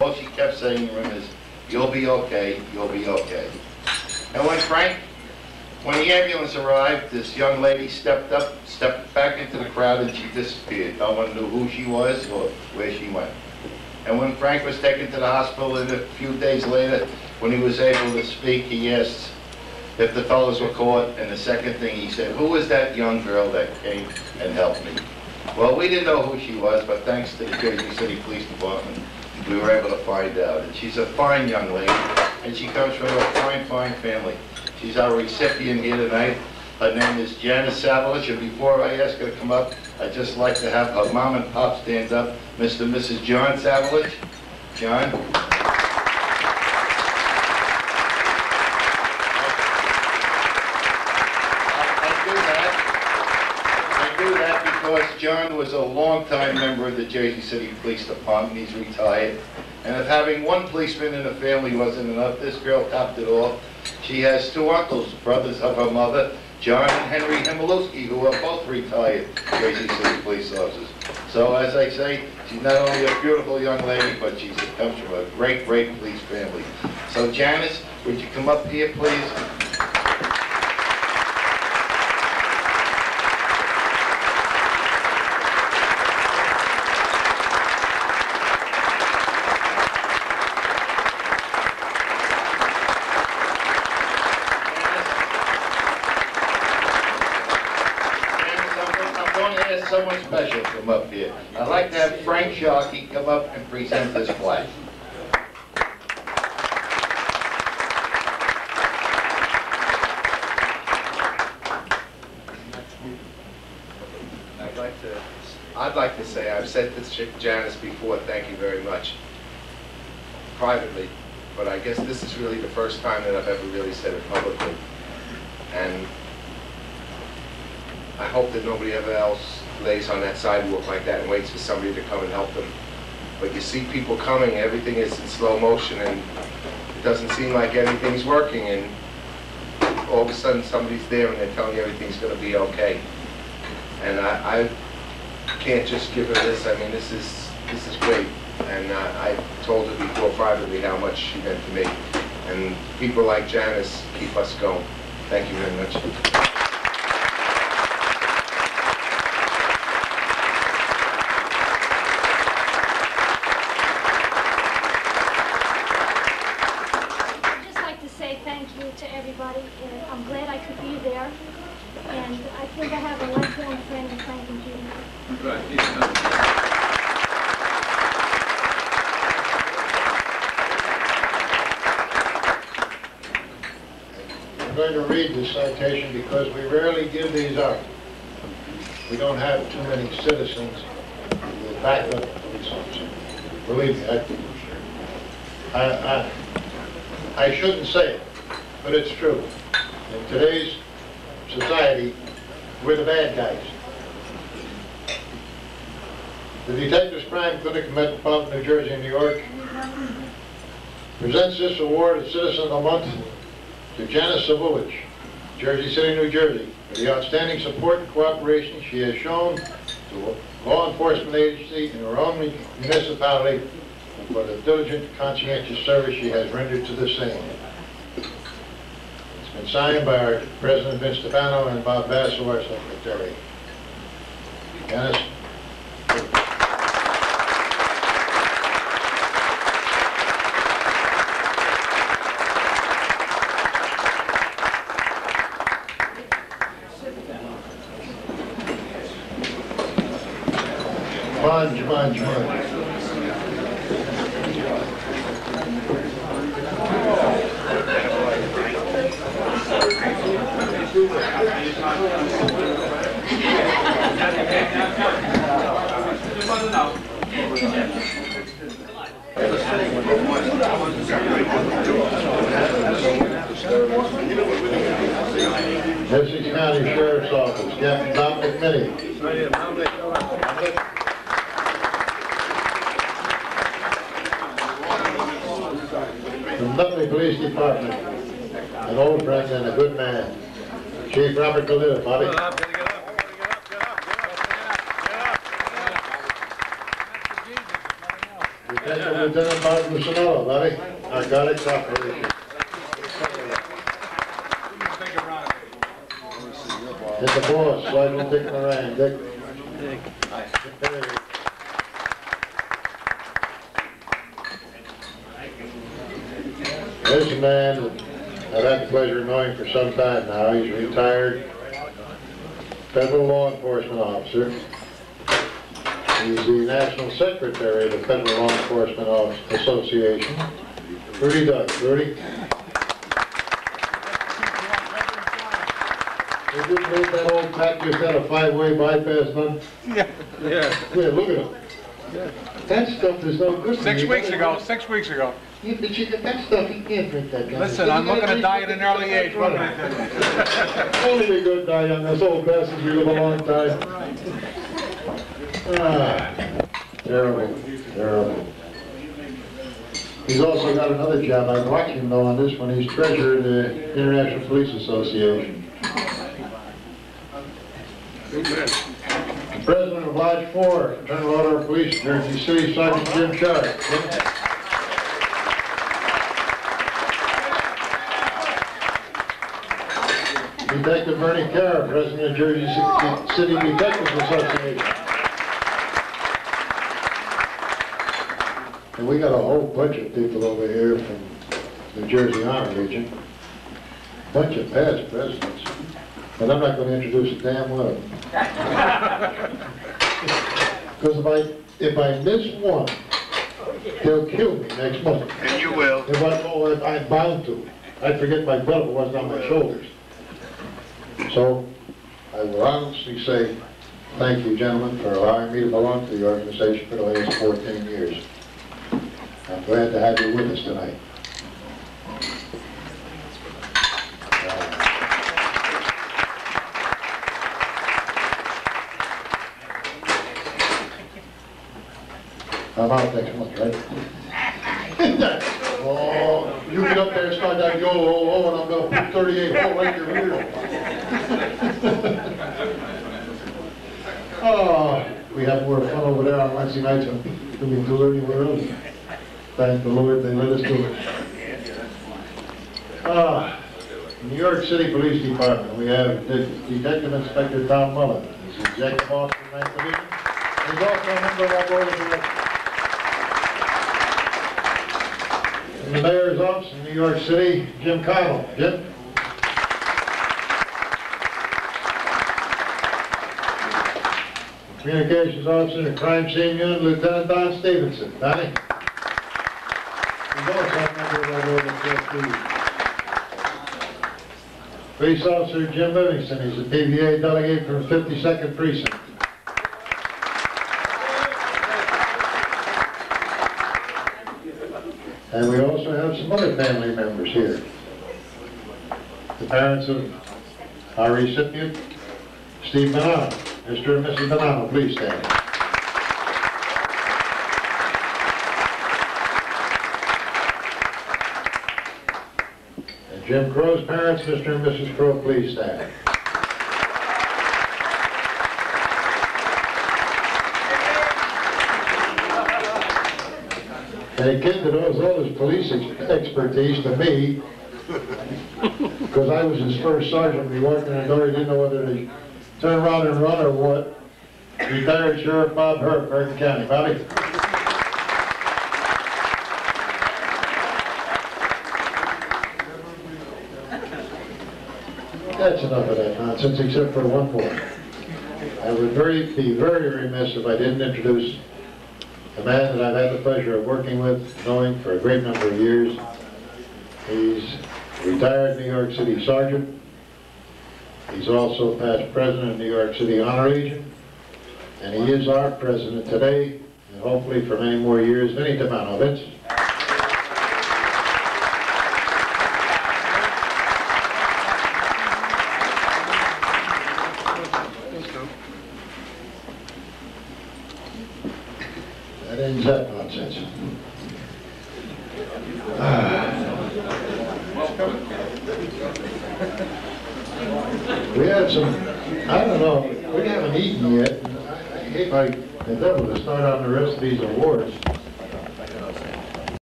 All she kept saying to him is, "You'll be okay, you'll be okay." And when the ambulance arrived, this young lady stepped back into the crowd, and she disappeared. No one knew who she was or where she went. And when Frank was taken to the hospital, and a few days later, when he was able to speak, he asked if the fellows were caught, and the second thing he said, "Who was that young girl that came and helped me?" Well, we didn't know who she was, but thanks to the Jersey City Police Department, we were able to find out. And she's a fine young lady, and she comes from a fine, fine family. She's our recipient here tonight. Her name is Janice Savage, and before I ask her to come up, I'd just like to have her mom and pop stand up. Mr. and Mrs. John Savage. John. I do that because John was a longtime member of the Jersey City Police Department. He's retired. And if having one policeman in the family wasn't enough, this girl topped it off. She has two uncles, brothers of her mother, John and Henry Himilowski, who are both retired Jersey City police officers. So as I say, she's not only a beautiful young lady, but she comes from a great, great police family. So Janice, would you come up here, please? Someone special come up here. I'd like to have Frank Sharkey come up and present this flag. I'd like to say, I've said this to Janice before, thank you very much, privately, but I guess this is really the first time that I've ever really said it publicly. And I hope that nobody ever else lays on that sidewalk like that and waits for somebody to come and help them. But you see people coming, everything is in slow motion, and it doesn't seem like anything's working, and all of a sudden somebody's there and they're telling you everything's going to be okay. And I can't just give her this. I mean, this is great. And I told her before privately how much she meant to me. And people like Janice keep us going. Thank you very much. Thank you to everybody. I'm glad I could be there, and I think I have a lifelong friend in Frank and Judy. I'm going to read this citation because we rarely give these out. We don't have too many citizens with backup police officers. Believe me, I shouldn't say it, but it's true. In today's society, we're the bad guys. The Detectives Crime Clinic in Metropolitan New Jersey and New York presents this award as Citizen of the Month to Janice Savage, Jersey City, New Jersey, for the outstanding support and cooperation she has shown to a law enforcement agency in her own municipality, and for the diligent, conscientious service she has rendered to the same. It's been signed by our President Vince Stefano and Bob Basso, our Secretary. Janice. Come on. Essex County Sheriff's Office, Captain Dominic Minnie. From Nutley Police Department, an old friend and a good man, Chief Robert Khalil, Bobby. Detective Lieutenant Bob Lucinello, buddy. Narcotics Operation. It's the boss, slide the dick in the rain, Dick. There's a man that I've had the pleasure of knowing for some time now. He's a retired federal law enforcement officer. He's the National Secretary of the Federal Law Enforcement Association. Rudy Doug. Rudy? They just made that old Pat just had a five-way bypass done? Yeah. Yeah, look at him. That stuff is no good. 6 weeks ago, 6 weeks ago. Yeah, but you got that stuff, you can't drink that. Listen, I'm looking to die at an early age. What am I doing? Only be good die young, us old bastards, we live a long time. Ah, terrible, terrible. He's also got another job. I'm watching him though on this one. He's treasurer of the International Police Association. The President of Lodge 4, Fraternal Order of Police, Jersey City, Sergeant Jim Sharp. Detective Bernie Carr, President of Jersey City Detectives Association. And we got a whole bunch of people over here from the Jersey Honor Region. Bunch of past presidents. But I'm not going to introduce a damn one of them. Because if I miss one, they'll kill me next month. And you will. If I'm bound to. I'd forget my belt if it wasn't on my shoulders. So, I will honestly say, thank you, gentlemen, for allowing me to belong to the organization for the last 14 years. I'm glad to have you with us tonight. I'm out next month, right? Oh, you get up there and start that YOLO, and I'm going to put 38 hole right in your rear. Oh, we have more fun over there on Wednesday nights than we do anywhere else. Thank the Lord they let us do it. New York City Police Department, we have Detective Inspector Tom Mullen. He's the executive officer of 9th Division. He's also a member of our board of directors. In the mayor's office in New York City, Jim Connell. Jim? Communications officer and crime scene unit, Lieutenant Don Stevenson. Donnie? He's also a member of our board of trustees. Police officer Jim Livingston. He's a TVA delegate from 52nd Precinct. And we also have some other family members here. The parents of our recipient, Steve Bonanno. Mr. and Mrs. Bonanno, please stand. And Jim Crow's parents, Mr. and Mrs. Crow, please stand. And a kid that owes all his police expertise to me, because I was his first sergeant when he walked in the door, he didn't know whether to turn around and run or what. Retired Sheriff Bob Hurt, Bergen County. Bobby? That's enough of that nonsense, except for one point. I would be very remiss if I didn't introduce a man that I've had the pleasure of working with, knowing for a great number of years. He's a retired New York City Sergeant. He's also past president of New York City Honor Legion. And he is our president today, and hopefully for many more years. Vinny Tamano. Vince? That ends that nonsense. We had some, I don't know, we haven't eaten yet. I hate like the devil to start on the rest of these awards.